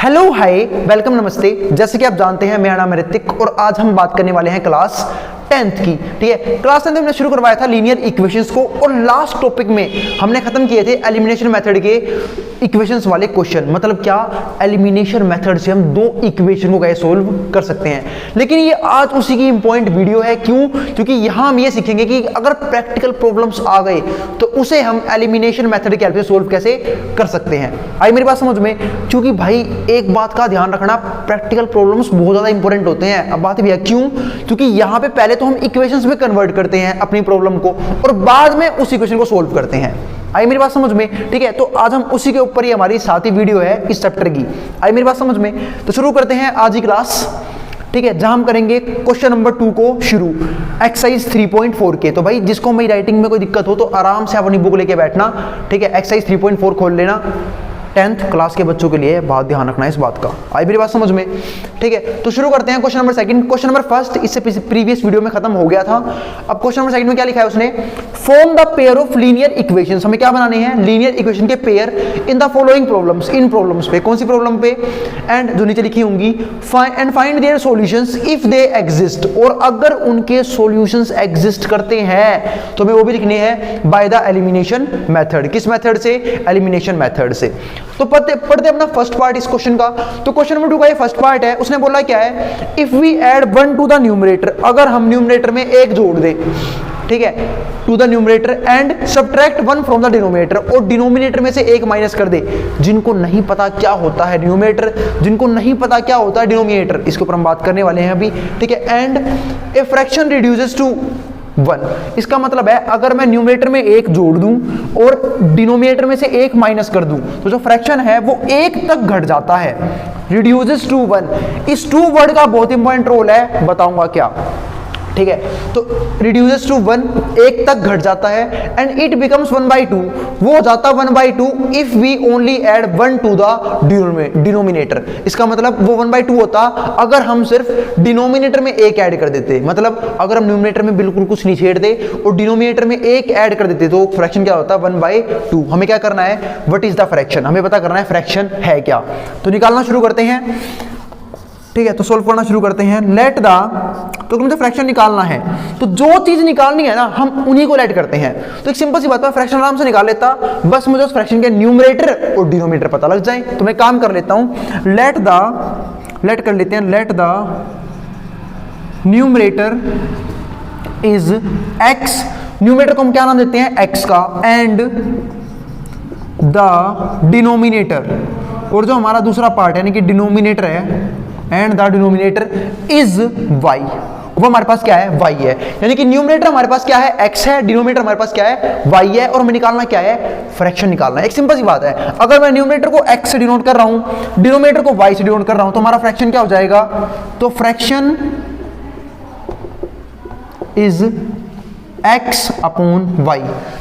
Hello hi welcome नमस्ते। जैसे कि आप जानते हैं मेरा नाम है ऋतिक और आज हम बात करने वाले हैं क्लास 10th की। ठीक है, क्लास 10th में हमने शुरू करवाया था लीनियर इक्वेशंस को और लास्ट टॉपिक में हमने खत्म किए थे एलिमिनेशन मेथड के इक्वेशंस वाले क्वेश्चन। मतलब क्या, एलिमिनेशन मेथड से हम दो इक्वेशन को कैसे सोल्व कर सकते हैं। लेकिन ये आज उसी की इंपॉर्टेंट वीडियो है। क्यों? क्योंकि यहां हम ये सीखेंगे कि अगर प्रैक्टिकल प्रॉब्लम्स आ गए तो उसे हम एलिमिनेशन मेथड की हेल्प से सोल्व कैसे कर सकते हैं। आई मेरी बात समझ में? क्योंकि भाई एक बात का ध्यान रखना, प्रैक्टिकल प्रॉब्लम्स बहुत ज्यादा इंपॉर्टेंट होते हैं। अब बात भी है क्यों? क्योंकि यहां पे पहले तो हम इक्वेशंस में कन्वर्ट करते हैं अपनी प्रॉब्लम को और बाद में उस इक्वेशन को सोल्व करते हैं। आई मेरी बात समझ में? ठीक है, तो आज हम उसी के ऊपर ही हमारी साथी वीडियो है इस चैप्टर की। आई मेरी बात समझ में? तो शुरू करते हैं आज की क्लास। ठीक है, जहां हम करेंगे क्वेश्चन नंबर 2 को शुरू, एक्सरसाइज 3.4 के। तो भाई जिसको मेरी राइटिंग में कोई दिक्कत हो तो आराम से अपनी बुक लेके बैठना। ठीक है, एक्सरसाइज 3.4 खोल लेना। 10th क्लास के बच्चों के लिए बहुत ध्यान रखना है इस बात का। आई मेरी बात समझ में? ठीक है, तो शुरू करते हैं क्वेश्चन नंबर 2। क्वेश्चन नंबर 1 इससे प्रीवियस वीडियो में खत्म हो गया था। अब क्वेश्चन नंबर 2 में क्या लिखा है उसने? Form the pair of linear equations. हमें क्या बनाने हैं? लीनियर इक्वेशन के pair in the following problems. In problems पे, कौन सी प्रॉब्लम पे? एंड जो नीचे लिखी होंगी, and find their solutions if they exist. और अगर उनके सॉल्यूशंस एग्जिस्ट करते हैं तो हमें वो भी लिखने हैं बाय द एलिमिनेशन मेथड। किस मेथड से? एलिमिनेशन मेथड से। तो पढ़ते अपना फर्स्ट पार्ट इस क्वेश्चन का। तो क्वेश्चन नंबर 2 का ये फर्स्ट पार्ट है। उसने बोला क्या है? If we add 1 to the numerator, अगर हम न्यूमरेटर में 1 जोड़ दें, ठीक है, to the numerator and subtract 1 from the denominator, और डिनोमिनेटर में से 1 माइनस कर दे। जिनको नहीं पता क्या होता है न्यूमरेटर, जिनको नहीं पता क्या होता है डिनोमिनेटर, इसके ऊपर हम बात करने वाले हैं अभी। ठीक है, and a fraction reduces to 1। इसका मतलब है अगर मैं न्यूमरेटर में 1 जोड़ दूं और डिनोमिनेटर में से 1 माइनस कर दूं तो जो फ्रैक्शन है वो 1 तक घट जाता है। रिड्यूसेस टू 1, इस 2 वर्ड का बहुत इंपॉर्टेंट रोल है, बताऊंगा क्या। ठीक है, तो रिड्यूसेस टू 1, 1 तक घट जाता है। एंड इट बिकम्स 1/2, वो हो जाता 1/2 if we only add 1 to the denominator. इसका मतलब वो 1/2 होता अगर हम सिर्फ डिनोमिनेटर में 1 ऐड कर देते। मतलब अगर हम न्यूमरेटर में बिल्कुल कुछ नहीं छेड़ दे और डिनोमिनेटर में 1 ऐड कर देते तो फ्रैक्शन क्या होता? 1/2। हमें क्या करना है? व्हाट इज द फ्रैक्शन, हमें पता करना है फ्रैक्शन है क्या। तो निकालना शुरू करते हैं। ठीक है, तो सोल्व करना शुरू करते हैं। लेट द, तो मुझे फ्रैक्शन निकालना है तो जो चीज निकालनी है ना हम उन्हीं को लेट करते हैं। तो एक सिंपल सी बात है, फ्रैक्शन आराम से निकाल लेता, बस मुझे उस फ्रैक्शन के न्यूमरेटर और डिनोमिनेटर पता लग जाए। तो मैं काम कर लेता हूं, लेट कर लेते हैं, let the numerator is x। Numerator को हम क्या नाम देते हैं? x का। एंड द डिनोमिनेटर, और जो हमारा दूसरा पार्ट यानी कि डिनोमिनेटर है, and the denominator is y। वो हमारे पास क्या है? y है। यानी कि न्यूमरेटर हमारे पास क्या है? x है, डिनोमिनेटर हमारे पास क्या है? y है, और हमें निकालना क्या है? फ्रैक्शन निकालना है। एक सिंपल सी बात है, अगर मैं न्यूमरेटर को x से डिनोट कर रहा हूं, डिनोमिनेटर को y से डिनोट कर रहा हूं, तो हमारा फ्रैक्शन क्या हो जाएगा? तो fraction is x upon y।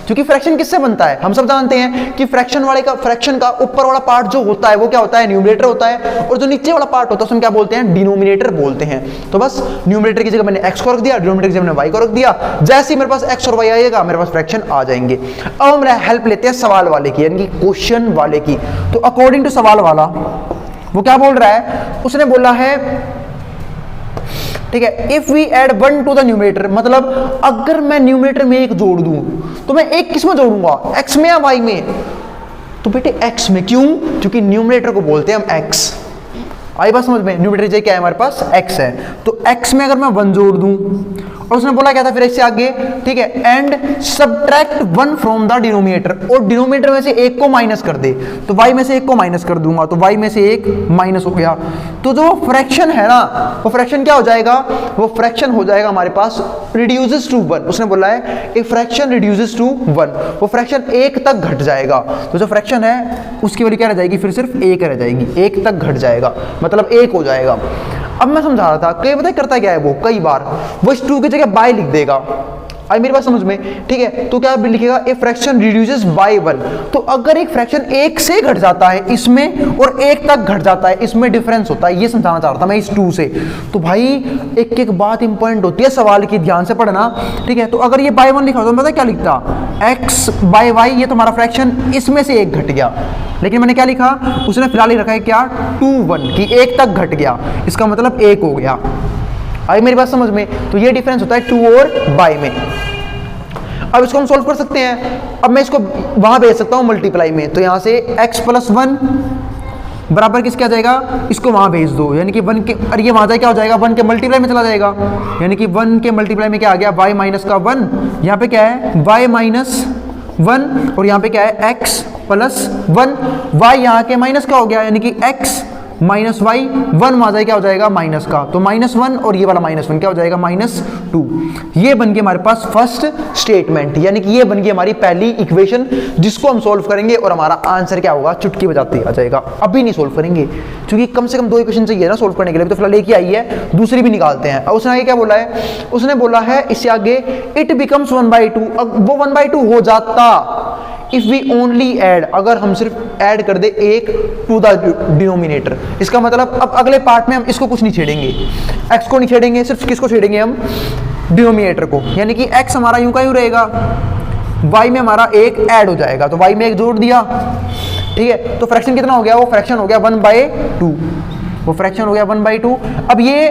क्योंकि फ्रैक्शन किससे बनता है? हम सब जानते हैं कि फ्रैक्शन का ऊपर वाला पार्ट जो होता है वो क्या होता है? न्यूमरेटर होता है, और जो नीचे वाला पार्ट होता है उसमें क्या बोलते हैं? डिनोमिनेटर बोलते हैं। तो बस न्यूमरेटर की जगह मैंने x को रख दिया, डिनोमिनेटर की जगह मैंने y को रख दिया। जैसे ही मेरे पास x और y आएगा मेरे पास फ्रैक्शन आ जाएंगे। अब हम हेल्प लेते हैं सवाल वाले की, यानी कि क्वेश्चन वाले की। तो अकॉर्डिंग टू सवाल वाला वो क्या बोल रहा है? उसने बोला है, ठीक है, if we add 1 to the numerator, मतलब अगर मैं न्यूमरेटर में 1 जोड़ दूं तो मैं 1 किस में जोड़ूंगा? x में या y में? तो बेटे x में। क्यों? क्योंकि न्यूमरेटर को बोलते हैं हम x। आई बात समझ में? न्यूमरेटर जो क्या है हमारे पास? x है। तो x में अगर मैं 1 जोड़ दूं, और उसने बोला क्या था फिर इससे आगे? ठीक है, and subtract 1 from the denominator, और डिनोमिनेटर में से 1 को माइनस कर दे। तो y में से 1 को माइनस कर दूंगा, तो y में से 1 माइनस हो गया। तो जो फ्रैक्शन है ना, वो फ्रैक्शन क्या हो जाएगा? वो फ्रैक्शन हो जाएगा हमारे पास रिड्यूसेस टू 1। उसने बोला है ए फ्रैक्शन रिड्यूसेस टू 1, वो फ्रैक्शन 1 तक घट जाएगा। तो जो फ्रैक्शन है उसकी वैल्यू क्या रह जाएगी? फिर सिर्फ 1 रह जाएगी, 1 तक घट जाएगा, मतलब 1 हो जाएगा। अब मैं समझा रहा था, कई पता करता क्या है वो, कई बार वो इस 2 की जगह बाय लिख देगा। आई मेरी बात समझ में, ठीक है। तो क्या लिखेगा, ए फ्रैक्शन रिड्यूसेस बाय 1। तो अगर एक फ्रैक्शन 1 से घट जाता है इसमें और 1 तक घट जाता है इसमें डिफरेंस होता है, ये समझाना चाह रहा था मैं इस 2 से। तो भाई एक एक बात इंपॉर्टेंट होती है सवाल की, ध्यान से पढ़ना, ठीक है। तो अगर ये बाय 1 लिखा होता तो पता क्या लिखता, x बाय y, ये तुम्हारा फ्रैक्शन इसमें से 1 घट गया, लेकिन मैंने क्या लिखा, उसने फिलहाल ही रखा है क्या 2 1 कि 1 तक घट गया, इसका मतलब 1 हो गया। आई मेरी बात समझ में। तो ये डिफरेंस होता है 2 और बाय में। अब इसको हम सॉल्व कर सकते हैं। अब मैं इसको वहां भेज सकता हूं मल्टीप्लाई में, तो यहां से x + 1 बराबर किसके आ जाएगा, इसको वहां भेज दो, यानी कि 1 के, और ये वहां जाए क्या हो जाएगा, 1 के मल्टीप्लाई में चला जाएगा, यानी कि 1 के मल्टीप्लाई में क्या आ गया, y - 1, यहाँ पे क्या है y - 1 और यहाँ पे क्या है x + 1, y यहाँ के माइनस का हो गया, यानी कि x - y, 1 वहां जाए क्या हो जाएगा माइनस का, तो -1 और ये वाला -1 क्या हो जाएगा -2। ये बन गई हमारे पास फर्स्ट स्टेटमेंट, यानी कि ये बन गई हमारी पहली इक्वेशन, जिसको हम सोल्व करेंगे और हमारा आंसर क्या होगा, चुटकी बजाते आ जाएगा। अभी नहीं सोल्व करेंगे क्योंकि कम से कम 2 इक्वेशन चाहिए ना सोल्व करने के लिए, तो फिलहाल एक ही आई है, दूसरी भी निकालते हैं। और उसने आगे क्या बोला है, उसने बोला है इससे आगे इट बिकम्स 1/2, अब वो 1/2 हो जाता इफ वी ओनली ऐड, अगर हम सिर्फ ऐड कर दे 1 टू द डिनोमिनेटर। इसका मतलब अब अगले पार्ट में हम इसको कुछ नहीं छेड़ेंगे, x को नहीं छेड़ेंगे, सिर्फ किसको छेड़ेंगे हम, डिनोमिनेटर को, यानी कि x हमारा यूं का यूं रहेगा, y में हमारा 1 ऐड हो जाएगा, तो y में 1 जोड़ दिया, ठीक है। तो फ्रैक्शन कितना हो गया, वो फ्रैक्शन हो गया 1/2, वो फ्रैक्शन हो गया 1/2। अब ये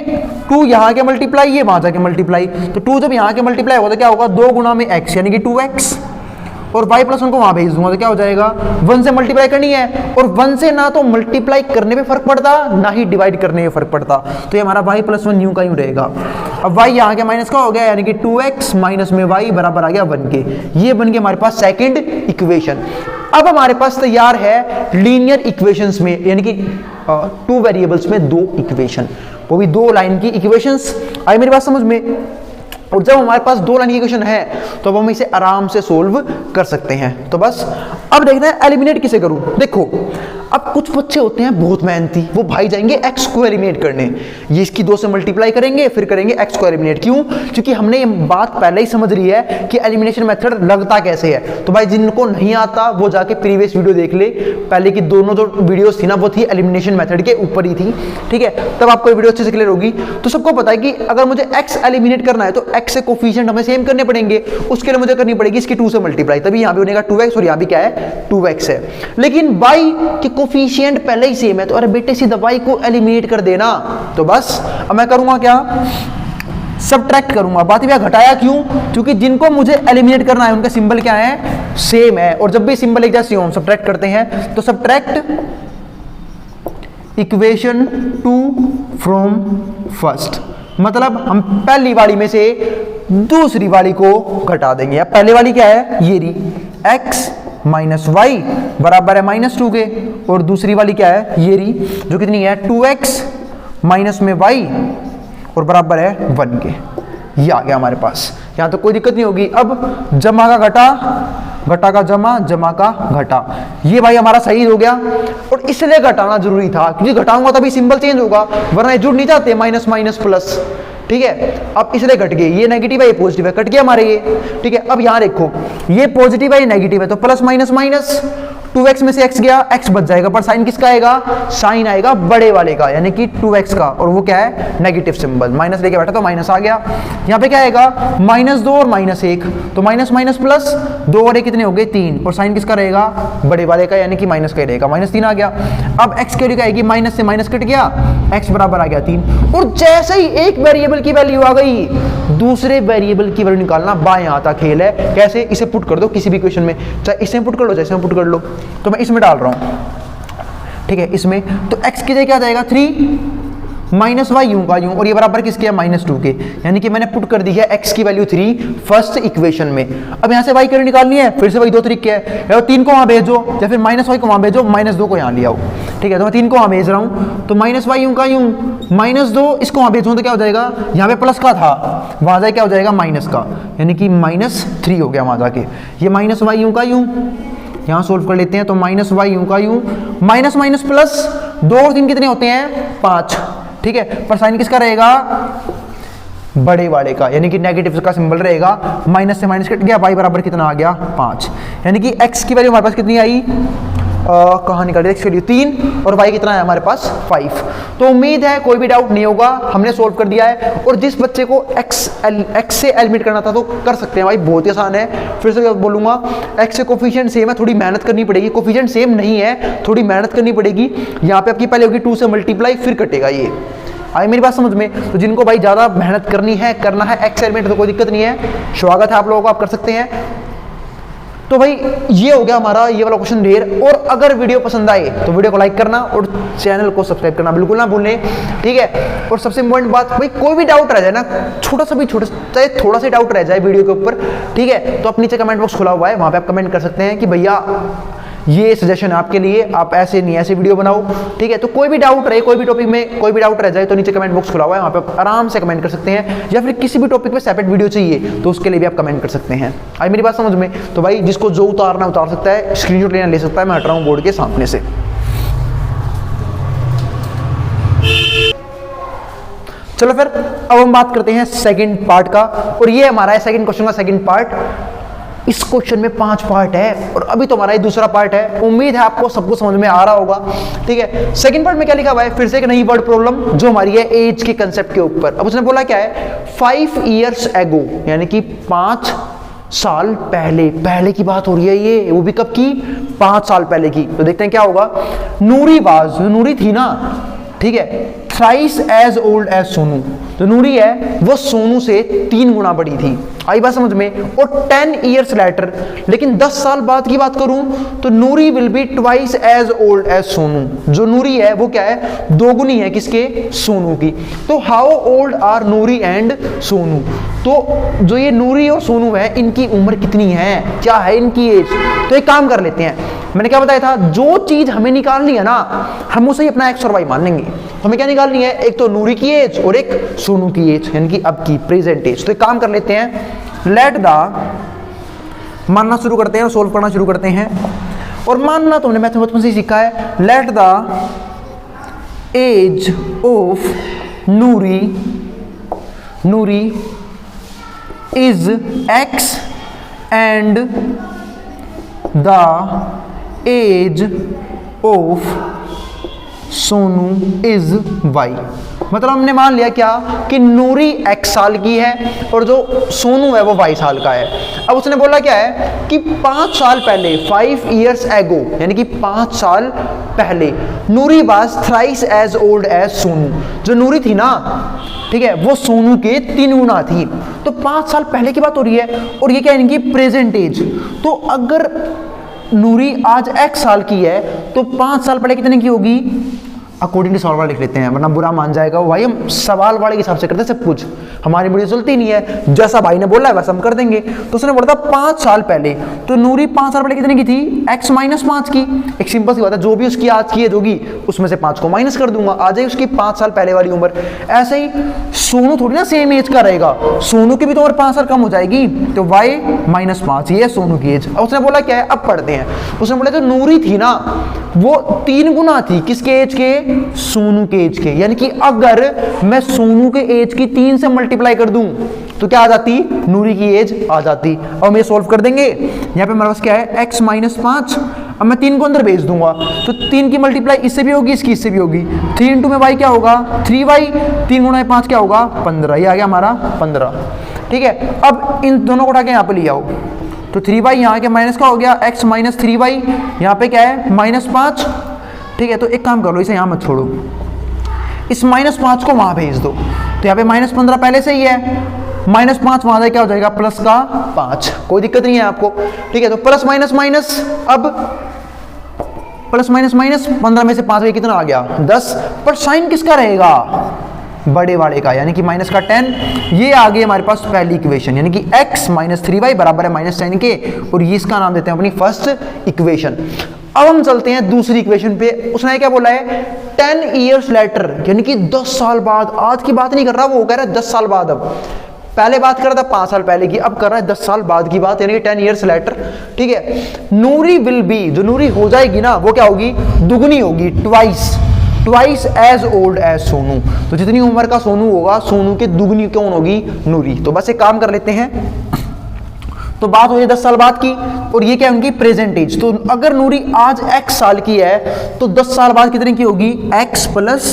2 यहाँ के मल्टीप्लाई, ये वहां जाके मल्टीप्लाई, तो 2 जब यहाँ के मल्टीप्लाई होगा तो क्या होगा, 2 गुना में x यानी कि 2x, और y + 1 को वहां भेज दूंगा तो क्या हो जाएगा, 1 से मल्टीप्लाई करनी है, और 1 से ना तो मल्टीप्लाई करने में फर्क पड़ता ना ही डिवाइड करने में फर्क पड़ता, तो ये हमारा y + 1 यूं का यूं रहेगा। अब y यहाँ के माइनस का हो गया, यानी कि 2x माइनस में y बराबर आ गया 1 के। ये बन गया हमारे पास सेकंड इक्वेशन। अब हमारे पास तैयार है लीनियर इक्वेशंस में, यानी कि 2 वेरिएबल्स में 2 इक्वेशन, वो भी 2 लाइन की इक्वेशंस। आई मेरी बात समझ में। और जब हमारे पास 2 लाइन की इक्वेशन है तो अब हम इसे आराम से सोल्व कर सकते हैं। तो बस अब देखना है एलिमिनेट किसे करूं। देखो अब कुछ बच्चे होते हैं बहुत मेहनती, वो भाई जाएंगे x को एलिमिनेट करने, ये इसकी 2 से मल्टीप्लाई करेंगे फिर करेंगे x को एलिमिनेट। क्यों, क्योंकि हमने ये बात पहले ही समझ रही है कि एलिमिनेशन मेथड लगता कैसे है। तो भाई जिनको नहीं आता वो जाके प्रीवियस वीडियो देख ले, पहले की दोनों जो वीडियोस थी ना वो थी एलिमिनेशन मेथड के ऊपर ही थी, ठीक है, तब आपको ये वीडियो अच्छे से क्लियर होगी। तो सबको पता है कि अगर मुझे x एलिमिनेट करना है तो x से कोफिशिएंट हमें सेम करने पड़ेंगे, उसके लिए मुझे करनी पड़ेगी इसकी 2 से मल्टीप्लाई, तभी यहाँ भी बनेगा 2x और यहाँ भी क्या है 2x है। लेकिन y के कोफिशिएंट पहले ही सेम है, तो अरे बेटे सीधा y को एलिमिनेट कर देना। तो बस अब मैं करूंगा क्या, सबट्रैक्ट करूंगा। बात यह घटाया क्यों, क्योंकि जिनको मुझे एलिमिनेट करना है उनका सिंबल क्या है, सेम है, और जब भी सिंबल एक जैसे हो हम सबट्रैक्ट करते हैं। तो सबट्रैक्ट इक्वेशन 2 फ्रॉम फर्स्ट, मतलब हम पहली वाली में से दूसरी वाली को घटा देंगे। अब पहले वाली क्या है, ये रही x माइनस वाई बराबर है -2 के, और दूसरी वाली क्या है, ये रही जो कितनी है 2x माइनस में y और बराबर है 1 के। ये आ गया हमारे पास, यहाँ तो कोई दिक्कत नहीं होगी। अब जमा का घटा, घटा का जमा, जमा का घटा, ये भाई हमारा सही हो गया। और इसलिए घटाना जरूरी था क्योंकि घटाऊंगा तभी सिंबल चेंज होगा, वरना जुड़ नहीं जाते माइनस माइनस प्लस, ठीक है। अब इसलिए घट गए, ये नेगेटिव है ये पॉजिटिव है, कट गया हमारे ये, ठीक है। अब यहाँ देखो ये पॉजिटिव है ये नेगेटिव है, तो प्लस माइनस माइनस, 2x में से x गया, x बच जाएगा, पर साइन किसका आएगा, साइन आएगा बड़े वाले का, यानी कि 2x का, और वो क्या है नेगेटिव सिंबल, माइनस लेके बैठा तो माइनस आ गया। यहाँ पे क्या आएगा -2 और -1, तो माइनस माइनस प्लस, 2 और 1 कितने हो गए 3, और साइन किसका रहेगा बड़े वाले का, यानी कि माइनस का ही रहेगा, -3 आ गया। अब x की वैल्यू आएगी, माइनस से माइनस कट गया, x बराबर आ गया 3, और जैसे ही एक वेरिएबल की वैल्यू आ गई दूसरे वेरिएबल की वैल्यू निकालना बाएं हाथ का खेल है। कैसे, इसे पुट कर दो किसी भी इक्वेशन में, चाहे इसमें पुट कर लो चाहे इसमें पुट कर लो, तो मैं इसमें डाल रहा हूं, ठीक है, इसमें। तो x की जगह क्या आ जाएगा 3 माइनस वाई यूं का यूं, और ये बराबर किसके है -2 के, यानी कि मैंने पुट कर दी है x की वैल्यू 3 फर्स्ट इक्वेशन में। अब यहां से y की वैल्यू निकालनी है, फिर से वही 2 तरीके हैं, या 3 को वहां भेजो या फिर -y को वहां भेजो, -2 को यहां ले आओ, ठीक है। तो मैं 3 को वहां भेज रहा हूं, तो -y यूं का यूं, -2 इसको वहां भेजूं तो क्या हो जाएगा, यहाँ पे प्लस का था वहां जाए क्या हो जाएगा माइनस का, यानी कि -3 हो गया वहां जाके। ये -y यूं का यूं, यहां सोल्व कर लेते हैं, तो -y यूं का यूं, माइनस माइनस प्लस, 2 और 3 कितने होते हैं 5, ठीक है, पर साइन किसका रहेगा बड़े वाले का, यानी कि नेगेटिव का सिंबल रहेगा, माइनस से माइनस कट गया, y बराबर कितना आ गया 5, यानी कि x की वैल्यू हमारे पास कितनी आई, कहाँ निकाली, x की वैल्यू 3 और y कितना है हमारे पास 5। तो उम्मीद है कोई भी डाउट नहीं होगा, हमने सोल्व कर दिया है। और जिस बच्चे को x से एलिमिनेट करना था तो कर सकते हैं भाई, बहुत ही आसान है। फिर से बोलूंगा, x से कोफिशिएंट सेम है, थोड़ी मेहनत करनी पड़ेगी, कोफिशिएंट सेम नहीं है, थोड़ी मेहनत करनी पड़ेगी। यहाँ पे आपकी पहले होगी 2 से मल्टीप्लाई, फिर कटेगा ये। आई मेरी बात समझ में? तो जिनको भाई ज़्यादा मेहनत करनी है, करना है एक्स एलिमेंट, तो कोई दिक्कत नहीं है, स्वागत है आप लोगों को, आप कर सकते हैं। तो भाई ये हो गया हमारा ये वाला क्वेश्चन ढेर। और अगर वीडियो पसंद आए तो वीडियो को लाइक करना और चैनल को सब्सक्राइब करना बिल्कुल ना भूलें, ठीक है। और सबसे इंपॉर्टेंट बात, भाई कोई भी डाउट रह जाए ना, छोटा सा भी, चाहे थोड़ा सा डाउट रह जाए वीडियो के ऊपर, ठीक है, तो आप नीचे कमेंट बॉक्स खुला हुआ है, वहां पे आप कमेंट कर सकते हैं कि भैया ये सजेशन है आपके लिए, आप ऐसे नहीं ऐसे वीडियो बनाओ, ठीक है। तो कोई भी डाउट रहे, कोई भी टॉपिक में कोई भी डाउट रह जाए तो नीचे कमेंट बॉक्स खुला हुआ है, वहाँ पे आराम से कमेंट कर सकते हैं। या फिर किसी भी टॉपिक पे सेपरेट वीडियो चाहिए तो उसके लिए भी आप कमेंट कर सकते हैं। आई मेरी बात समझ में? तो भाई जिसको जो उतारना उतार सकता है, स्क्रीनशॉट लेना ले सकता है, मैं हट रहा हूँ बोर्ड के सामने से। चलो फिर अब हम बात करते हैं सेकंड पार्ट का, और ये हमारा है सेकंड क्वेश्चन का सेकंड पार्ट। इस क्वेश्चन में 5 पार्ट है और अभी तो हमारा ये दूसरा पार्ट है। उम्मीद है आपको सब कुछ समझ में आ रहा होगा, ठीक है। सेकंड पार्ट में क्या लिखा हुआ है, फिर से एक नई वर्ड प्रॉब्लम जो हमारी है एज के कंसेप्ट के ऊपर। अब उसने बोला क्या है, 5 years ago, यानी कि 5 साल पहले, पहले की बात हो रही है ये, वो भी कब की, 5 साल पहले की। तो देखते हैं क्या होगा। नूरी बाज, नूरी थी ना, ठीक है, thrice as old as Sonu, तो नूरी है वो सोनू से 3 गुना बड़ी थी। आई बात समझ में? और 10 years later, लेकिन 10 साल बाद की बात करूं तो Noori will be twice as old as Sonu. जो नूरी है वो क्या है, 2 गुनी है किसके, सोनू की। तो how old are Noori and Sonu, तो जो ये नूरी और सोनू है इनकी उम्र कितनी है, क्या है इनकी एज। तो एक काम कर लेते हैं, मैंने क्या बताया था, जो चीज हमें निकालनी है ना, हम उसे ही अपना एक्स और वाई मान लेंगे। तो हमें क्या निकालनी है, एक तो नूरी की एज और एक सोनू की एज, यानी कि अब की प्रेजेंट एज। तो एक काम कर लेते हैं, लेट द, मानना शुरू करते हैं और सोल्व करना शुरू करते हैं। और मानना तो हमने मैथमेटिक्स से सीखा है, let the age of Noori is X and the age of Sonu is Y. मतलब हमने मान लिया क्या कि नूरी x साल की है और जो सोनू है वो y साल का है। अब उसने बोला क्या है कि 5 साल पहले, 5 years ago, यानी कि 5 साल पहले, Noori was thrice as old as Sonu. जो नूरी थी ना, ठीक है, वो सोनू के 3 गुना थी। तो 5 साल पहले की बात हो रही है और ये क्या है, इनकी प्रेजेंट एज। तो अगर नूरी आज x साल की है तो 5 साल पहले कितने की होगी, अकॉर्डिंग टू सवाल वाला लिख लेते हैं वरना बुरा मान जाएगा वो। भाई हम सवाल वाले के हिसाब से करते हैं सब कुछ, हमारी वीडियो चलती नहीं है, जैसा भाई ने बोला है वैसा हम कर देंगे। तो उसने बोला था 5 साल पहले, तो नूरी 5 साल पहले कितने की थी, x माइनस 5 की। एक सिंपल सी बात है, जो भी उसकी आज की एज होगी उसमें से 5 को माइनस कर दूंगा, आ जाएगी उसकी 5 साल पहले वाली उम्र। ऐसे ही सोनू थोड़ी ना सेम एज का रहेगा, सोनू की भी तो उम्र 5 साल कम हो जाएगी, तो y माइनस 5 ये सोनू की एज। और उसने बोला क्या है, अब पढ़ते हैं। उसने बोला जो नूरी थी ना वो 3 गुना थी किसके एज के, सोनू के एज के। यानी कि अगर मैं सोनू के एज की 3 से मल्टीप्लाई कर दूं तो क्या आ जाती, नूरी की एज आ जाती। और हम ये सोल्व कर देंगे। यहां पे हमारे पास क्या है, x माइनस 5, अब मैं 3 को अंदर भेज दूंगा तो 3 की मल्टीप्लाई इससे भी होगी, इसकी भी होगी। 3 इंटू में y क्या होगा, 3y, 3 गुना 5 क्या होगा, 15। ये आ गया हमारा 15, ठीक है। अब इन दोनों को उठा के यहाँ पे ले आओ, तो 3y यहाँ के माइनस का हो गया, x माइनस 3y, यहाँ पे क्या है माइनस 5, ठीक है। तो एक काम करो, इसे यहाँ मत छोड़ो, इस माइनस 5 को वहां भेज दो, तो यहाँ पे माइनस 15 पहले से ही है, माइनस 5 वहां क्या हो जाएगा, प्लस का 5, कोई दिक्कत नहीं है आपको, ठीक है। तो प्लस माइनस माइनस, अब प्लस माइनस माइनस, 15 में से 5 कितना आ गया, 10, पर साइन किसका रहेगा, बड़े वाले का, यानी कि माइनस का 10। ये आ गई हमारे पास पहली इक्वेशन, यानी कि x माइनस 3y बराबर है माइनस 10 के, और ये इसका नाम देते हैं अपनी फर्स्ट इक्वेशन। अब हम चलते हैं दूसरी इक्वेशन पे। उसने क्या बोला है, 10 years later, यानी कि 10 साल बाद। आज की बात नहीं कर रहा वो, कह रहा है 10 साल बाद। अब पहले बात कर रहा था 5 साल पहले की, अब कर रहा है 10 साल बाद की बात, यानी कि 10 years later, ठीक है। नूरी विल बी, जो नूरी हो जाएगी ना वो क्या होगी, दुगनी होगी, twice, twice as old as Sonu. तो जितनी उम्र का सोनू होगा, सोनू के दुगनी कौन होगी? नूरी। तो बस एक काम कर लेते हैं, तो बात हो गई 10 साल बाद की, और ये क्या उनकी प्रेजेंट एज। तो अगर नूरी आज x साल की है तो 10 साल बाद कितने की होगी? x प्लस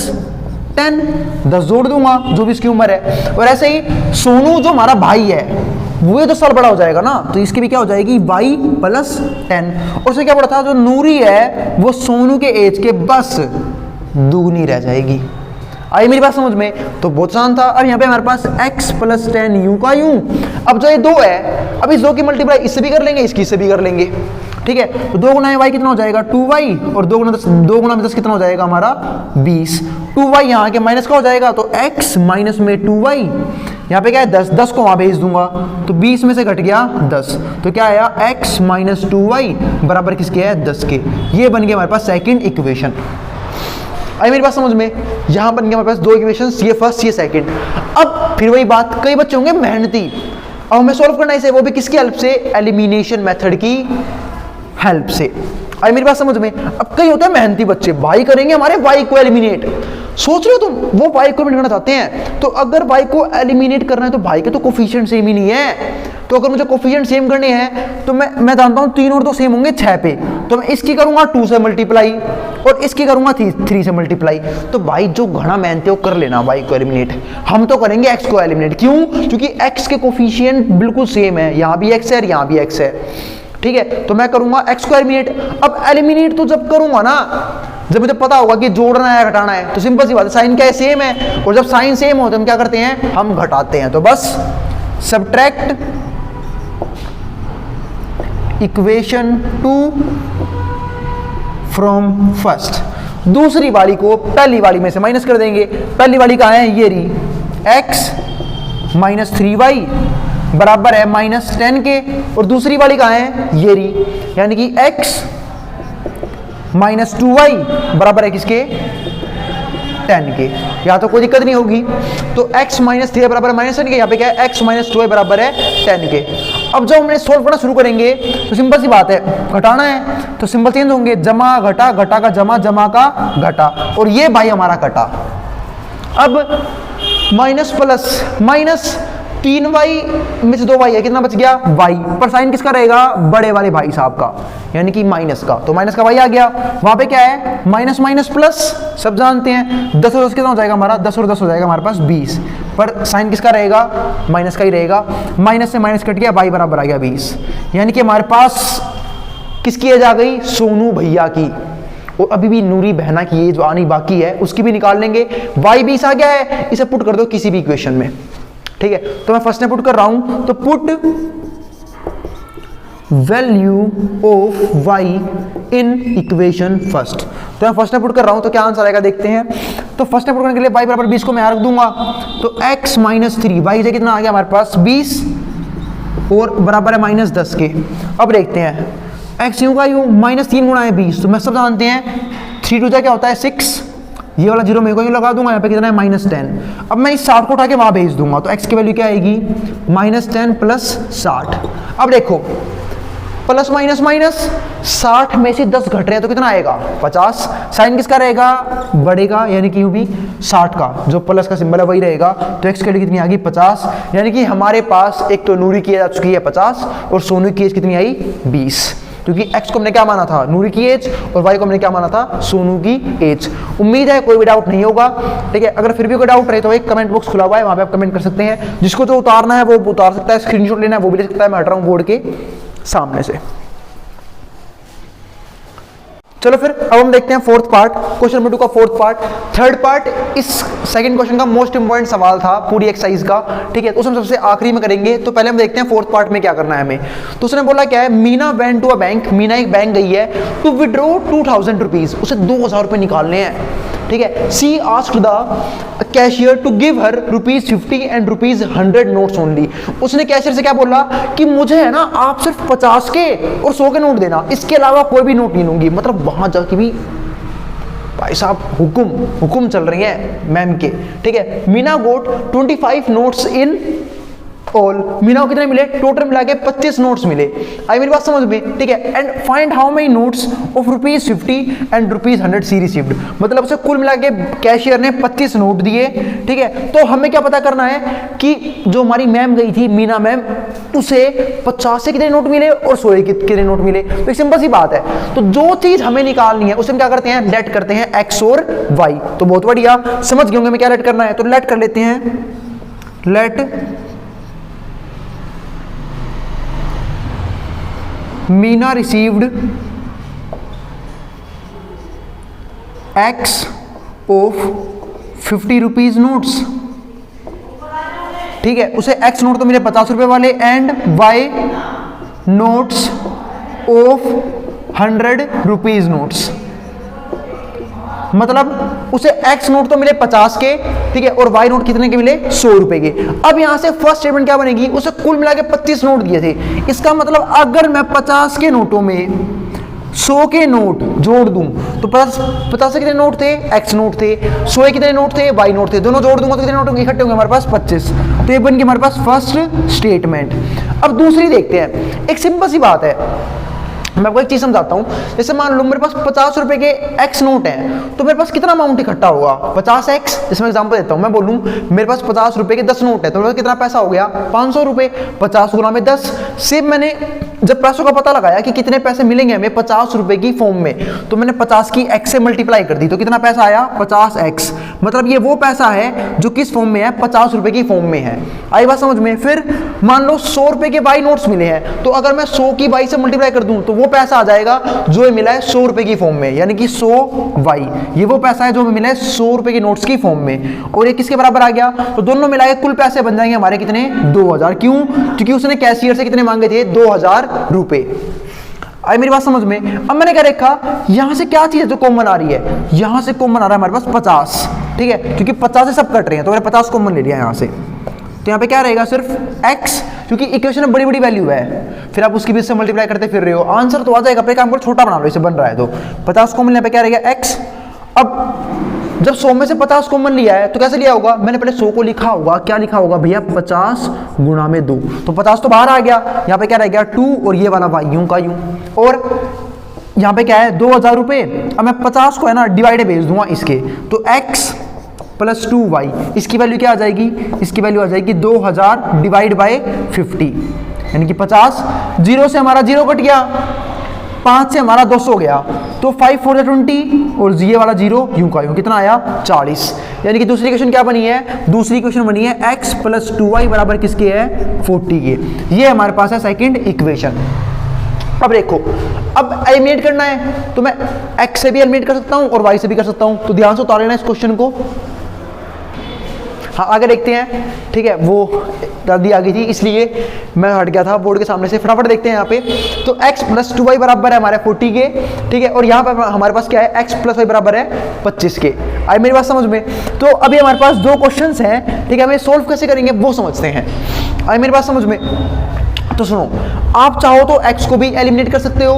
10, 10 जोड़ दूंगा जो भी इसकी उम्र है। और ऐसे ही सोनू जो हमारा भाई है वो 10 साल बड़ा हो जाएगा ना, तो इसकी भी क्या हो जाएगी? y plus 10। और उससे क्या पड़ा था, जो नूरी है वो सोनू के एज के बस दुगनी रह जाएगी। आई मेरी बात समझ में? तो बहुत आसान था। अब यहाँ पे हमारे पास x प्लस 10 यूं का यूं। अब जो ये 2 है, अब इस 2 की मल्टीप्लाई इससे भी कर लेंगे, इसकी से भी कर लेंगे, ठीक है। तो 2 गुना y कितना हो जाएगा? 2y, और 2 गुना में 10 कितना हो जाएगा हमारा? 20। 2y यहाँ के माइनस का हो जाएगा, तो x माइनस में 2y, यहाँ पे क्या है 10, 10 को वहाँ भेज दूंगा, तो 20 में से घट गया 10, तो क्या आया? x माइनस 2y बराबर किसके है? 10 के। ये बन गया हमारे पास सेकेंड इक्वेशन। आई मेरी बात समझ में? यहां बन गया हमारे पास 2 इक्वेशन, ये फर्स्ट ये सेकंड। अब फिर वही बात, कई बच्चे होंगे मेहनती, अब हमें सॉल्व करना है इसे, वो भी किसकी हेल्प से? एलिमिनेशन मेथड की हेल्प से। आई मेरी बात समझ में? अब कई होते हैं मेहनती बच्चे, भाई करेंगे हमारे y को एलिमिनेट। सोच रहे हो तुम, वो y को एलिमिनेट करना चाहते हैं, तो अगर y को एलिमिनेट करना है तो भाई के तो कोफिशिएंट सेम ही नहीं है। तो अगर मुझे कोफिशिएंट सेम करने हैं तो मैं जानता हूँ 3 और 2 सेम होंगे 6 पे, तो मैं इसकी करूंगा 2 से मल्टीप्लाई और इसकी करूंगा 3 से मल्टीप्लाई। तो भाई जो घना मेहनती है वो कर लेना y को एलिमिनेट। हम तो करेंगे x को एलिमिनेट। क्यों? क्योंकि x के कोफिशिएंट बिल्कुल सेम है, यहाँ भी x है और यहाँ भी x है, ठीक है। तो मैं करूंगा x को एलिमिनेट। अब एलिमिनेट तो जब करूंगा ना, जब मुझे पता होगा कि जोड़ना है घटाना है, तो सिंपल सी बात है, साइन क्या है? सेम है, और जब साइन सेम हो तो हम क्या करते हैं? हम घटाते हैं। तो बस सब्ट्रैक्ट इक्वेशन 2 फ्रॉम फर्स्ट। दूसरी वाली को पहली वाली में से माइनस कर देंगे। पहली वाली कहाँ है? ये रही, x माइनस 3y बराबर है माइनस 10 के, और दूसरी वाली कहाँ है? ये रही, यानी कि x माइनस 2y बराबर है किसके? 10 के। यहाँ तो कोई दिक्कत नहीं होगी। तो x माइनस 3 बराबर है माइनस 10 के, यहाँ पे क्या है? x माइनस 2y बराबर है 10 के। अब जब हमने सोल्व करना शुरू करेंगे तो सिंपल सी बात है, घटाना है तो सिंपल चेंज होंगे, जमा घटा, घटा का जमा, जमा का घटा, और ये भाई हमारा घटा। अब माइनस प्लस माइनस, 3y में से 2y है, कितना बच गया? y। पर साइन किसका रहेगा? बड़े वाले भाई साहब का, यानी कि माइनस का। तो माइनस का y आ गया। वहां पे क्या है? माइनस माइनस प्लस, सब जानते हैं। 10 और 10 कितना हो जाएगा हमारा? 10 और 10 हो जाएगा हमारे पास 20। पर साइन किसका रहेगा? माइनस का ही रहेगा। माइनस से माइनस कट गया, y बराबर आ गया 20। यानी कि हमारे पास किसकी एज आ गई? सोनू भैया की। और अभी भी नूरी बहना की एज आनी बाकी है, उसकी भी निकाल लेंगे। y 20 आ गया है, इसे पुट कर दो किसी भी इक्वेशन में, ठीक है। तो मैं फर्स्ट में पुट कर रहा हूं, तो put value of y in equation first. तो मैं फर्स्ट में पुट कर रहा हूं, तो क्या आंसर आएगा देखते हैं। तो फर्स्ट में पुट करने के लिए y बराबर 20 को मैं यहां रख दूंगा, तो x माइनस 3, y से कितना आ गया हमारे पास? 20, और बराबर है माइनस 10 के। अब देखते हैं, x यूं का यूं, माइनस 3 गुणा है 20, तो मैं सब जानते हैं 3 2 क्या होता है? 6। ये वाला जीरो मेरे को यूं लगा दूंगा, यहाँ पे कितना है? माइनस 10। अब मैं इस 60 को उठा के वहां भेज दूंगा, तो x की वैल्यू क्या आएगी? Minus 10 plus 60। अब देखो, प्लस माइनस माइनस, 60 में से 10 घट रहे हैं तो कितना आएगा? 50। साइन किसका रहेगा? बढ़ेगा, यानी कि यूं भी 60 का जो प्लस का सिंबल है वही रहेगा। तो x की वैल्यू कितनी आ गई? 50। यानी कि हमारे पास एक तो नूरी की एज आ चुकी है 50, और सोनू की एज कितनी आई? 20। क्योंकि x को हमने क्या माना था? नूरी की एज, और y को हमने क्या माना था? सोनू की एज। उम्मीद है कोई भी डाउट नहीं होगा, ठीक है। अगर फिर भी कोई डाउट रहे तो एक कमेंट बॉक्स खुला हुआ है, वहां पे आप कमेंट कर सकते हैं। जिसको जो उतारना है वो उतार सकता है, स्क्रीनशॉट लेना है वो भी ले सकता है। मैं हट रहा हूं बोर्ड के सामने से। चलो फिर अब हम देखते हैं फोर्थ पार्ट, क्वेश्चन नंबर 2 का फोर्थ पार्ट। थर्ड पार्ट इस सेकंड क्वेश्चन का मोस्ट इंपॉर्टेंट सवाल था पूरी एक्सरसाइज का, ठीक है। तो उसे हम सबसे आखिरी में करेंगे। तो पहले हम देखते हैं फोर्थ पार्ट में क्या करना है हमें। तो उसने बोला क्या है? Meena went to a bank, Meena एक बैंक गई है टू विड्रॉ 2000 रुपीज, उसे 2000 रुपए निकालने हैं, ठीक है। She asked the cashier to give her ₹50 and ₹100 notes only. उसने कैशियर से क्या बोला कि मुझे है ना आप सिर्फ 50 के और 100 के नोट देना, इसके अलावा कोई भी नोट नहीं लूंगी। मतलब वहां जाके भी भाई साहब हुकुम चल रही है मैम के, ठीक है। मीना गोट 25 नोट्स इन ऑल। मीना को कितने मिले? टोटल मिला के 25 नोट्स मिले। आई मेरी बात समझ में? ठीक है। And find how many notes of ₹50 and ₹100 she received. मतलब उसे कुल मिला के कैशियर ने 25 नोट दिए। ठीक है, तो हमें क्या पता करना है कि जो हमारी मैम गई थी, मीना मैम, उसे 50 से कितने नोट मिले और 100 के कितने नोट मिले। तो एक सिंपल सी बात है। तो जो चीज हमें निकालनी है उसे हम क्या करते हैं? लेट करते हैं एक्स और वाई। तो बहुत बढ़िया, समझ गए होंगे हमें क्या लेट करना है। तो लेट कर लेते हैं, let Meena received X of 50 rupees notes. ठीक है, उसे एक्स नोट तो मिले 50 रुपए वाले and Y notes of 100 rupees notes. मतलब उसे एक्स नोट तो मिले 50 के, ठीक है, और वाई नोट कितने के मिले? 100 रुपए के। अब यहां से फर्स्ट स्टेटमेंट क्या बनेगी? उसे कुल मिला के 25 नोट दिए थे। इसका मतलब अगर मैं 50 के नोटों में 100 के नोट जोड़ दूं तो 50 के कितने नोट थे? एक्स नोट थे। 100 के कितने नोट थे? वाई नोट थे। दोनों जोड़ दूंगा तो कितने नोट होंगे? इकट्ठे होंगे हमारे पास 25। तो ये बन के हमारे पास फर्स्ट स्टेटमेंट। अब दूसरी देखते हैं। एक सिंपल सी बात है, मैं आपको एक चीज समझाता हूं। जैसे मान लो मेरे पास 50 रुपए के एक्स नोट हैं, तो मेरे पास कितना अमाउंट इकट्ठा होगा? 50x। इसमें एग्जांपल देता हूं, मैं बोलूं मेरे पास 50 रुपए के 10 नोट है, तो मेरे पास कितना पैसा हो गया? 500 रुपए। 50 गुना में 10 से मैंने जब पैसों का पता लगाया कि कितने पैसे मिलेंगे हमें 50 रुपए की फॉर्म में, तो मैंने 50 की x से मल्टीप्लाई कर दी, तो कितना पैसा आया? 50x। मतलब ये वो पैसा है जो किस फॉर्म में है? 50 रुपए की फॉर्म में है। आई बात समझ में? फिर मान लो 100 रुपए के वाई नोट्स मिले हैं, तो अगर मैं 100 की वाई से मल्टीप्लाई कर दूं तो वो पैसा आ जाएगा जो ये मिला है 100 रुपए की फॉर्म में, यानी कि 100 वाई। ये वो पैसा है जो हमें मिला है 100 रुपए के नोट्स की फॉर्म में। और ये किसके बराबर आ गया? तो दोनों मिलाए कुल पैसे बन जाएंगे हमारे कितने? 2000। क्यों? क्योंकि उसने कैशियर से कितने मांगे थे? 2000 रुपए। आई मेरी बात समझ में? अब मैंने क्या देखा, यहां से क्या चीज है जो कॉमन आ रही है? यहां से कॉमन आ रहा है हमारे पास 50। ठीक है, क्योंकि 50 से सब कट रहे हैं, तो मैंने 50 कॉमन ले लिया यहां से। तो यहाँ पे क्या रहेगा? सिर्फ x, क्योंकि इक्वेशन में बड़ी बड़ी वैल्यू है, फिर आप उसकी बीच से मल्टीप्लाई करते फिर रहे हो, आंसर तो आ जाएगा। पे काम करो, छोटा बना लो, इसे बन रहा है तो 50 कॉमन यहाँ पे क्या रहेगा? x। अब जब 100 में से 50 कॉमन लिया है तो कैसे लिया होगा? मैंने पहले 100 को लिखा होगा, क्या लिखा होगा भैया? 50 गुणा में 2, तो 50 तो बाहर आ गया। यहाँ पे क्या रह गया? 2, और ये वाला y यूं का यूं। और यहाँ पे क्या है? 2000 रुपए। अब मैं 50 को है ना डिवाइड भेज दूंगा इसके, तो x प्लस 2y, इसकी वैल्यू क्या आ जाएगी? इसकी वैल्यू आ जाएगी 2000 डिवाइड बाय 50, यानी कि 50। 0 से हमारा 0 कट गया, 5 से हमारा 200 गया, तो 5 4 20, और ये वाला 0 यूं का यूं, कितना आया? 40। यानी कि दूसरी इक्वेशन क्या बनी है? दूसरी इक्वेशन बनी है x प्लस 2y बराबर किसके है? 40 के। ये हमारे पास है सेकेंड इक्वेशन। अब देखो, अब एलिमिनेट करना है तो मैं x से भी एलिमिनेट कर सकता हूं और y से भी कर सकता हूं, तो ध्यान से उतार लेना इस क्वेश्चन को। हाँ, आगे देखते हैं। ठीक है, वो दादी आ गई थी इसलिए मैं हट गया था बोर्ड के सामने से। फटाफट देखते हैं यहाँ पे। तो x प्लस 2y बराबर है हमारे 40 के। ठीक है, और यहाँ पर हमारे पास क्या है? x प्लस वाई बराबर है 25 के। आई मेरी बात समझ में? तो अभी हमारे पास दो क्वेश्चंस हैं। ठीक है, हमें सोल्व कैसे करेंगे वो समझते हैं। आई मेरी बात समझ में? तो सुनो, आप चाहो तो x को भी एलिमिनेट कर सकते हो,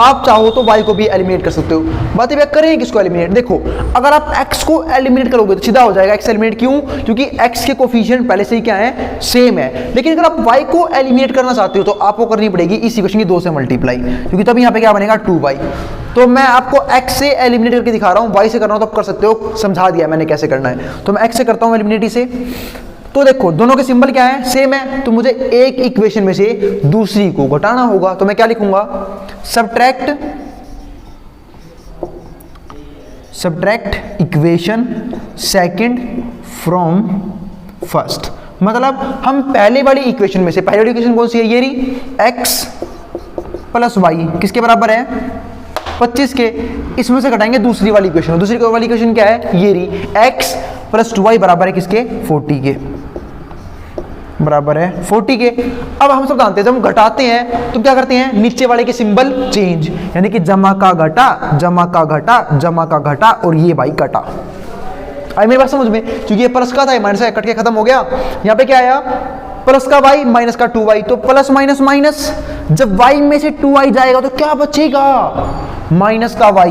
आप चाहो तो y को भी एलिमिनेट कर सकते हो। बात ये करें किसको एलिमिनेट? देखो, अगर आप x को एलिमिनेट करोगे तो सीधा हो जाएगा x एलिमिनेट। क्यों? क्योंकि x के कोफिशिएंट पहले से ही क्या है? सेम है। लेकिन अगर आप y को एलिमिनेट करना चाहते हो तो आपको करनी पड़ेगी इस इक्वेशन की 2 से मल्टीप्लाई, क्योंकि तब यहाँ पे क्या बनेगा? 2y। तो मैं आपको x से एलिमिनेट करके दिखा रहा हूँ, y से कर रहा हूँ तो आप कर सकते हो, समझा दिया मैंने कैसे करना है। तो मैं x से करता हूँ एलिमिनेट से। तो देखो, दोनों के सिंबल क्या है? सेम है, तो मुझे एक इक्वेशन में से दूसरी को घटाना होगा। तो मैं क्या लिखूंगा? Subtract equation second from first. मतलब हम पहले वाली इक्वेशन में से, पहली वाली इक्वेशन कौन सी है? ये रही, x प्लस वाई किसके बराबर है? 25 के। इसमें से घटाएंगे दूसरी वाली इक्वेशन। दूसरी वाली इक्वेशन क्या है? ये रही, x प्लस 2y बराबर है किसके? 40 के, बराबर है 40 के। अब हम सब जानते हैं जब हम घटाते हैं तो क्या करते हैं? नीचे वाले के सिंबल चेंज, यानी कि जमा का घटा, जमा का घटा, जमा का घटा, और ये भाई घटा। आई मेरी बात समझ में? क्योंकि ये प्लस का था, माइनस का कट के खत्म हो गया। यहाँ पे क्या आया? प्लस का y माइनस का 2y, तो प्लस माइनस माइनस, जब y में से 2y जाएगा तो क्या बचेगा? माइनस का y,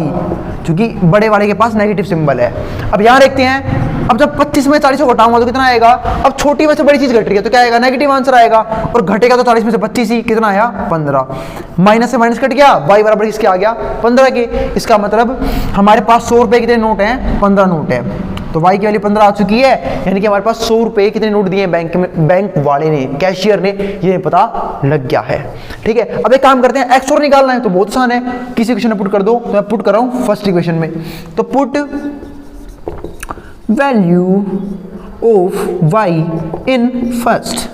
क्योंकि बड़े वाले के पास नेगेटिव सिंबल है। अब यहां देखते हैं, अब जब 25 में 40 को घटाऊंगा तो कितना आएगा, अब छोटी में से बड़ी चीज घट रही है तो क्या आएगा, नेगेटिव आंसर आएगा, और घटेगा तो 40 में से 25 ही, कितना आया 15, माइनस से माइनस कट गया, y बराबर किसके आ गया 15 के। इसका मतलब हमारे पास 100 रुपए कितने नोट हैं, 15 नोट है, तो y की वैल्यू 15 आ चुकी है, यानी कि हमारे पास 100 रुपए कितने नोट दिए बैंक में, बैंक वाले ने, कैशियर ने, ये पता लग गया है। ठीक है, अब एक काम करते हैं, x और निकालना है तो बहुत आसान है, किसी इक्वेशन में पुट कर दो, तो मैं पुट कर रहा हूं फर्स्ट इक्वेशन में, तो put value of y in first,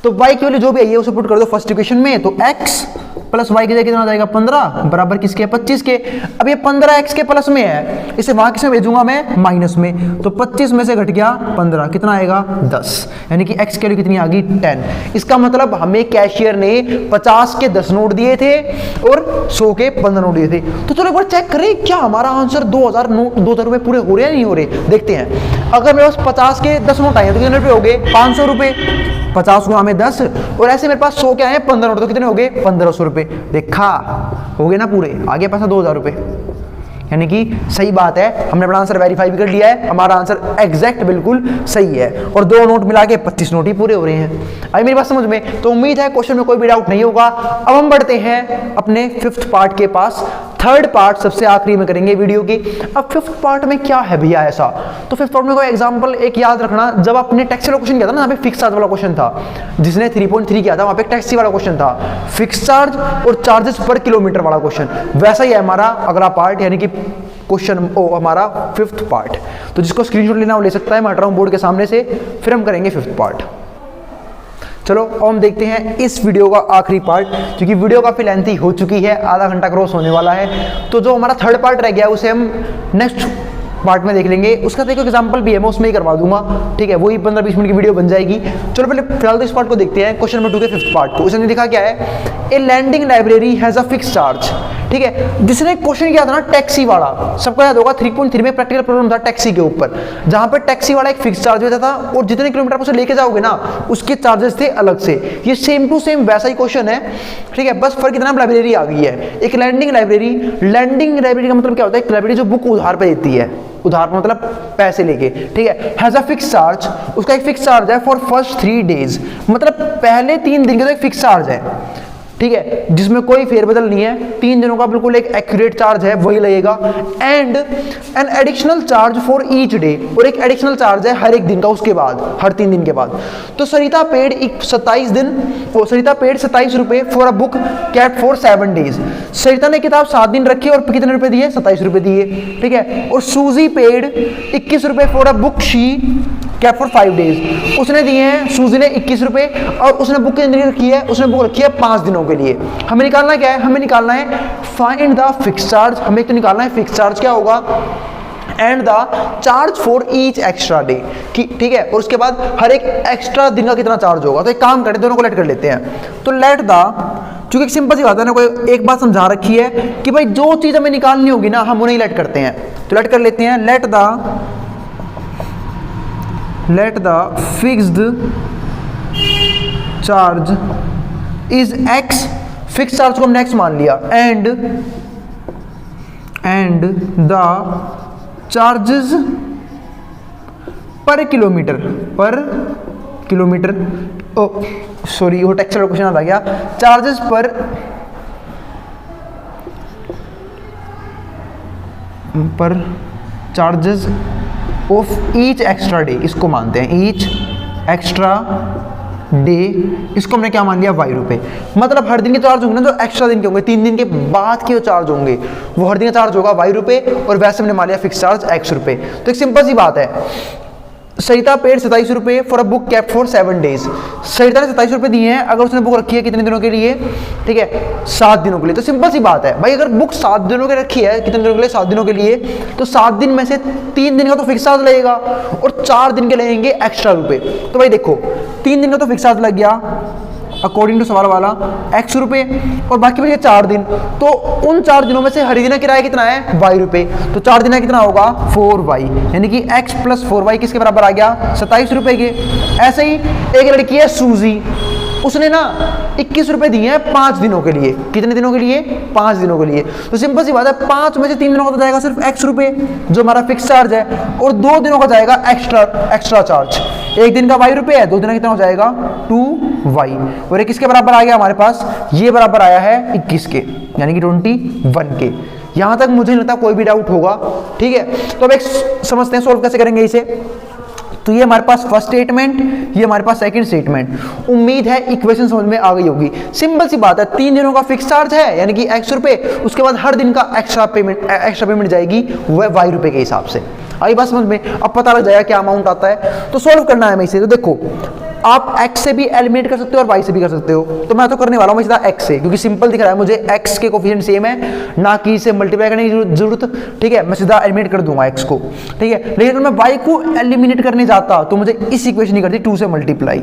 तो y की वैल्यू जो भी आई है उसे पुट कर दो फर्स्ट इक्वेशन में, तो x प्लस y की जगह कितना आ जाएगा 15 बराबर किसके 25 के। अब ये 15 x के प्लस में है, इसे वहां किसमें भेजूंगा मैं, माइनस में, तो 25 में से घट गया 15, कितना आएगा 10, यानी कि x की वैल्यू कितनी आ गई 10। इसका मतलब हमें कैशियर ने 50 के 10 नोट दिए थे और 100 के 15 नोट दिए थे। तो चलो एक बार चेक करें क्या हमारा आंसर 2000 रुपए पूरे हो रहे हैं नहीं हो रहे, देखते हैं। अगर मेरे पास 50 के 10 नोट आए तो कितने रुपए हो गए 500 रुपए, 50 गुणा में 10, और ऐसे मेरे पास 100 के आए 15 नोट तो कितने हो गए 1500 रुपए, देखा हो गए ना पूरे, आगे पैसा 2000 रुपए, यानी कि सही बात है, हमने अपना आंसर वेरीफाई भी कर लिया है, हमारा आंसर एग्जैक्ट बिल्कुल सही है, और 2 नोट मिला के 25 नोट ही पूरे हो रहे हैं। आई मेरी बात समझ में, तो उम्मीद है क्वेश्चन में कोई भी डाउट नहीं होगा। अब हम बढ़ते हैं अपने 5th पार्ट के पास, 3rd पार्ट सबसे आखिरी में करेंगे वीडियो की। अब 5th पार्ट में क्या है भैया ऐसा, तो 5th पार्ट में कोई एग्जांपल एक याद रखना, जब आपने टैक्सी वाला क्वेश्चन किया था ना, यहाँ पे फिक्स चार्ज वाला क्वेश्चन था, जिसने 3.3 किया था वहाँ पे टैक्सी वाला क्वेश्चन था, फिक्स चार्ज और चार्जेस पर किलोमीटर वाला क्वेश्चन, वैसा ही है हमारा अगला पार्ट, यानी कि क्वेश्चन हमारा 5th पार्ट। तो जिसको स्क्रीनशॉट लेना वो ले सकता है, मैं हट रहा हूँ बोर्ड के सामने से, फिर हम करेंगे 5th पार्ट। चलो अब हम देखते हैं इस वीडियो का आखिरी पार्ट, क्योंकि वीडियो काफी लेंथी हो चुकी है, आधा घंटा क्रॉस होने वाला है, तो जो हमारा 3rd पार्ट रह गया उसे हम नेक्स्ट पार्ट में देख लेंगे। उसका तो एक एग्जांपल भी है, मैं उसमें ही करवा दूंगा, ठीक है, वही 15-20 मिनट की वीडियो बन जाएगी। चलो पहले फिलहाल तो इस पार्ट को देखते हैं, क्वेश्चन नंबर 2 के 5th पार्ट को। उसने लिखा क्या है, a lending library has a fix charge, ठीक है। जिसने क्वेश्चन किया था ना टैक्सी वाला, सबको याद होगा 3.3 में प्रैक्टिकल प्रॉब्लम था टैक्सी के ऊपर, जहां पर टैक्सी वाला एक फिक्स चार्ज देता था और जितने किलोमीटर आप उसे लेके जाओगे ना उसके चार्जेस थे अलग से। ये सेम टू सेम वैसा ही क्वेश्चन है, ठीक है, बस फर्क इतना लाइब्रेरी आ गई है, एक लैंडिंग लाइब्रेरी। लैंडिंग लाइब्रेरी का मतलब क्या होता है, एक लाइब्रेरी जो बुक उधार पे देती है, उधार पर मतलब पैसे लेके, ठीक है। हैज अ फिक्स चार्ज, उसका एक फिक्स चार्ज है फॉर फर्स्ट 3 डेज, मतलब पहले 3 दिन का तो एक फिक्स चार्ज है, ठीक है, जिसमें कोई फेरबदल नहीं है, 3 दिनों का बिल्कुल एक एक्यूरेट चार्ज है वही लगेगा। And an additional charge for each day, और एक एडिशनल चार्ज है हर एक दिन का, उसके बाद हर 3 दिन के बाद। तो सरिता paid 27 rupaye for a book kept for 7 days. Sarita ने किताब 7 दिन रखी और कितने रुपए दिए, 27 रुपए दिए, ठीक है। और सूजी पेड 21 रुपए for a book she kept for 5 days. उसने दिए हैं, सूजी ने 21 रुपए, और उसने बुक कितनी रखी है, उसने बुक रखी है 5 दिनों के लिए। हमें निकालना क्या है, हमें निकालना है फाइंड द फिक्स चार्ज, हमें तो निकालना है फिक्स चार्ज क्या होगा, and the charge for each extra day, ठीक है, और उसके बाद हर एक एक्स्ट्रा दिन का कितना चार्ज होगा। तो एक काम करें, दोनों को लेट कर लेते हैं। तो लेट द, चूंकि एक सिंपल सी बात है ना, कोई एक बात समझा रखी है कि भाई जो चीज हमें निकालनी होगी ना हम उन्हें लेट करते हैं, तो लेट कर लेते हैं। Let the fixed charge is x, fix charge को हमने x मान लिया, एंड द चार्जेस पर किलोमीटर, ओ सॉरी वो टेक्स्ट वाला क्वेश्चन आ गया, चार्जेस पर charges of each extra day, इसको मानते हैं ईच एक्स्ट्रा डे, इसको हमने क्या मान लिया y रुपए। मतलब हर दिन के चार्ज होंगे ना जो एक्स्ट्रा दिन के होंगे, 3 दिन के बाद के जो चार्ज होंगे वो हर दिन का चार्ज होगा y रुपए, और वैसे हमने मान लिया फिक्स चार्ज x रुपए। तो एक सिंपल सी बात है, सरिता paid 27 rupaye for a book kept for 7 days. Sarita ने 27 रुपए दिए हैं, अगर उसने बुक रखी है कितने दिनों के लिए, ठीक है 7 दिनों के लिए। तो सिंपल सी बात है भाई, अगर बुक 7 दिनों के रखी है, कितने दिनों के लिए, 7 दिनों के लिए, तो 7 दिन में से 3 दिन का तो फिक्स चार्ज लगेगा और 4 दिन के लगेंगे एक्स्ट्रा रुपए। तो भाई देखो 3 दिन का तो फिक्स चार्ज लग गया अकॉर्डिंग टू सवाल वाला x रुपए, और बाकी बचे 4 दिन, तो उन 4 दिनों में से हर दिन का किराया कितना है y रुपए, तो 4 दिन का कितना होगा 4y, यानी कि x प्लस 4y किसके बराबर आ गया 27 रुपए के। ऐसे ही एक लड़की है सूजी, उसने ना 21 रुपए दिए हैं 5 दिनों के लिए। कितने दिनों के लिए? 5 दिनों के लिए। तो सिंपल सी बात है, 5 में से 3 दिनों का तो जाएगा सिर्फ x रुपए, जो हमारा फिक्स चार्ज है, और 2 दिनों का जाएगा एक्स्ट्रा चार्ज। एक दिन का y रुपए है, 2 दिन का कितना हो जाएगा? 2y। और ये किसके बराबर आ गया हमारे पास? ये बराबर आया है 21 के, यानी कि 21 के। यहां तक मुझे नहीं लगता कोई भी डाउट होगा, ठीक है। तो अब एक समझते हैं सोल्व कैसे करेंगे इसे। तो ये हमारे पास फर्स्ट स्टेटमेंट, ये हमारे पास सेकंड स्टेटमेंट। उम्मीद है इक्वेशन समझ में आ गई होगी। सिंपल सी बात है, 3 दिनों का फिक्स चार्ज है यानी कि x रुपए, उसके बाद हर दिन का एक्स्ट्रा पेमेंट जाएगी वह y रुपए के हिसाब से। आई बात समझ में? अब पता लग जाएगा क्या अमाउंट आता है। तो सोल्व करना है हमें इसे। तो देखो, आप x से भी एलिमिनेट कर सकते हो और y से भी कर सकते हो। तो मैं तो करने वाला हूं सीधा x से, क्योंकि सिंपल दिख रहा है मुझे, x के कोफिशिएंट सेम है, ना कि इसे मल्टीप्लाई करने की जरूरत, ठीक है। मैं सीधा एलिमिनेट कर दूंगा x को, ठीक है। लेकिन अगर मैं y को एलिमिनेट करने जाता तो मुझे इस इक्वेशन नहीं करती 2 से मल्टीप्लाई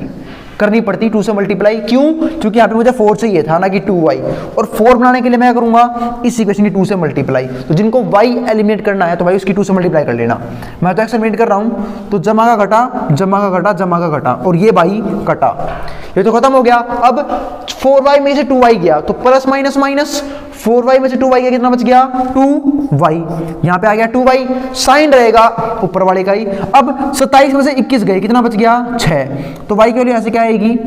करनी पड़ती, 2 से मल्टीप्लाई। क्यों? क्योंकि यहाँ पे मुझे 4 चाहिए था, ना कि 2y। और 4 बनाने के लिए मैं करूंगा इस इक्वेशन की 2 से मल्टीप्लाई। तो जिनको y एलिमिनेट करना है तो भाई उसकी 2 से मल्टीप्लाई कर लेना। मैं तो x एलिमिनेट कर रहा हूं, तो जमा का घटा, जमा का घटा, जमा का घटा, और ये y कटा, ये तो खत्म हो गया। अब 4y में से 2y गया तो प्लस माइनस माइनस, 4y में से 2y गया, कितना बच गया? 2y। यहां पे आ गया 2y, साइन रहेगा ऊपर वाले का ही। अब 27 में से 21 गए, कितना बच गया? 6। तो y की वैल्यू ऐसे क्या आएगी?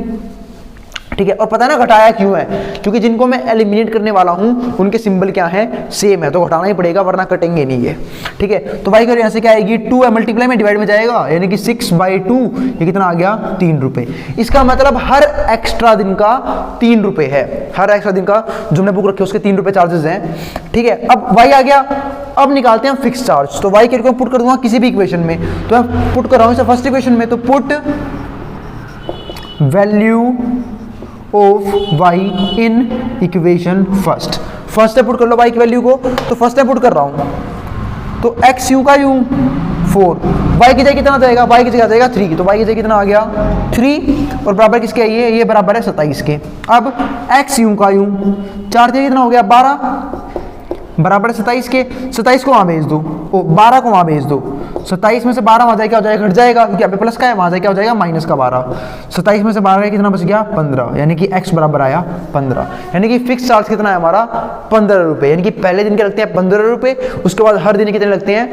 ठीक है। और पता है ना घटाया क्यों है? क्योंकि जिनको मैं एलिमिनेट करने वाला हूं उनके सिंबल क्या है? सेम है, तो घटाना ही पड़ेगा, वरना कटेंगे नहीं ये, ठीक है। तो y की वैल्यू ऐसे क्या आएगी? 2 है, मल्टीप्लाई में डिवाइड में जाएगा, यानी कि 6/2, ये कितना आ गया? 3 रुपए। इसका मतलब हर एक्स्ट्रा दिन का 3 रुपए है, हर एक्स्ट्रा दिन का जो हमने बुक रखी है उसके 3 रुपए चार्जेस हैं, ठीक है। अब y आ गया, अब निकालते हैं फिक्स चार्ज। तो y को पुट कर दूंगा किसी भी इक्वेशन में, तो मैं पुट कर रहा हूं इसे फर्स्ट इक्वेशन में। तो put value of y in equation first put कर लो y की वैल्यू को। तो फर्स्ट में पुट कर रहा हूं, तो x u का u 4, y की जगह कितना जाएगा? y की जगह जाएगा 3, तो y की जगह कितना आ गया? 3, और बराबर किसके है? ये बराबर है 27 के। अब x u का u 4 जगह कितना हो गया? 12, बराबर 27 के। 27 को वहां भेज दो, 12 को वहां भेज दो। 27 में से 12 वहां जाए क्या हो जाएगा? घट जाएगा, क्योंकि यहाँ पे प्लस का है, वहां जाए क्या हो जाएगा? माइनस का 12। 27 में से 12 का कितना बच गया? 15, यानी कि x बराबर आया 15, यानी कि फिक्स चार्ज कितना है हमारा? 15 रुपए। यानी कि पहले दिन के लगते हैं 15 रुपए, उसके बाद हर दिन कितने लगते हैं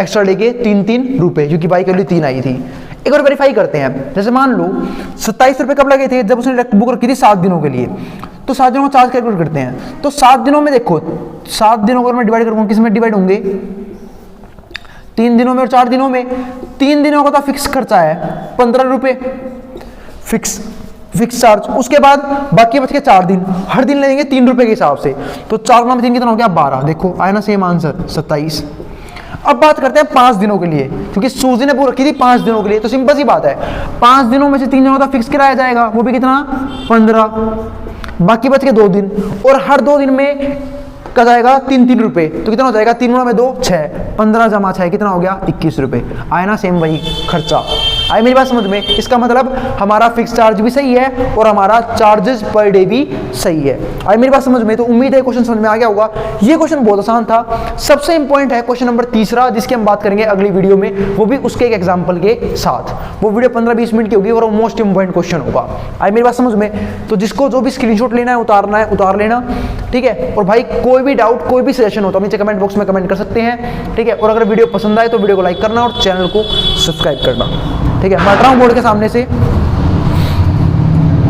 एक्स्ट्रा लेके? 3 रुपए, क्योंकि बाई की वैल्यू 3 आई थी। एक बार वेरीफाई करते हैं। जैसे मान लो 27 रुपए कब लगे थे? जब उसने बुक रखी थी 7 दिनों के लिए। तो 7 दिनों का चार्ज कैलकुलेट करते हैं। तो 7 दिनों में देखो, 7 दिनों को मैं डिवाइड करूंगा, किस में डिवाइड होंगे? 3 दिनों में और 4 दिनों में। 3 दिनों का तो फिक्स खर्चा है 15 रुपए फिक्स चार्ज। उसके बाद बाकी बच के 4 दिन, हर दिन लेंगे 3 रुपए के हिसाब से। तो 4 में 3 कितना हो गया? 12। देखो आया ना सेम आंसर 27। अब बात करते हैं 5 दिनों के लिए, क्योंकि सूजी ने रखी थी 5 दिनों के लिए। तो सिंपल सी बात है, 5 दिनों में से 3 दिनों का फिक्स कराया जाएगा, वो भी कितना? 15। बाकी बच के 2 दिन, और हर 2 दिन में का जाएगा 3 रुपए। तो कितना हो जाएगा? 3 गुणा में 2 6, 15 जमा 6 कितना हो गया? 21 रुपए। आया ना सेम वही खर्चा। आई मेरी बात समझ में? इसका मतलब हमारा फिक्स चार्ज भी सही है और हमारा चार्जेस पर डे भी सही है। आई मेरी बात समझ में? तो उम्मीद है क्वेश्चन समझ में आ गया होगा। ये क्वेश्चन बहुत आसान था। सबसे इंपॉर्टेंट है क्वेश्चन नंबर 3, जिसकी हम बात करेंगे अगली वीडियो में, वो भी उसके एक एग्जाम्पल के साथ। वो वीडियो 15-20 मिनट की होगी और वो मोस्ट इंपॉर्टेंट क्वेश्चन होगा। आई मेरी बात समझ में? तो जिसको जो भी स्क्रीनशॉट लेना है उतार लेना, ठीक है। और भाई कोई भी डाउट, कोई भी सजेशन हो तो नीचे कमेंट बॉक्स में कमेंट कर सकते हैं, ठीक है। और अगर वीडियो पसंद आए तो वीडियो को लाइक करना और चैनल को सब्सक्राइब करना, ठीक है। मैं हट रहा हूं बोर्ड के सामने से।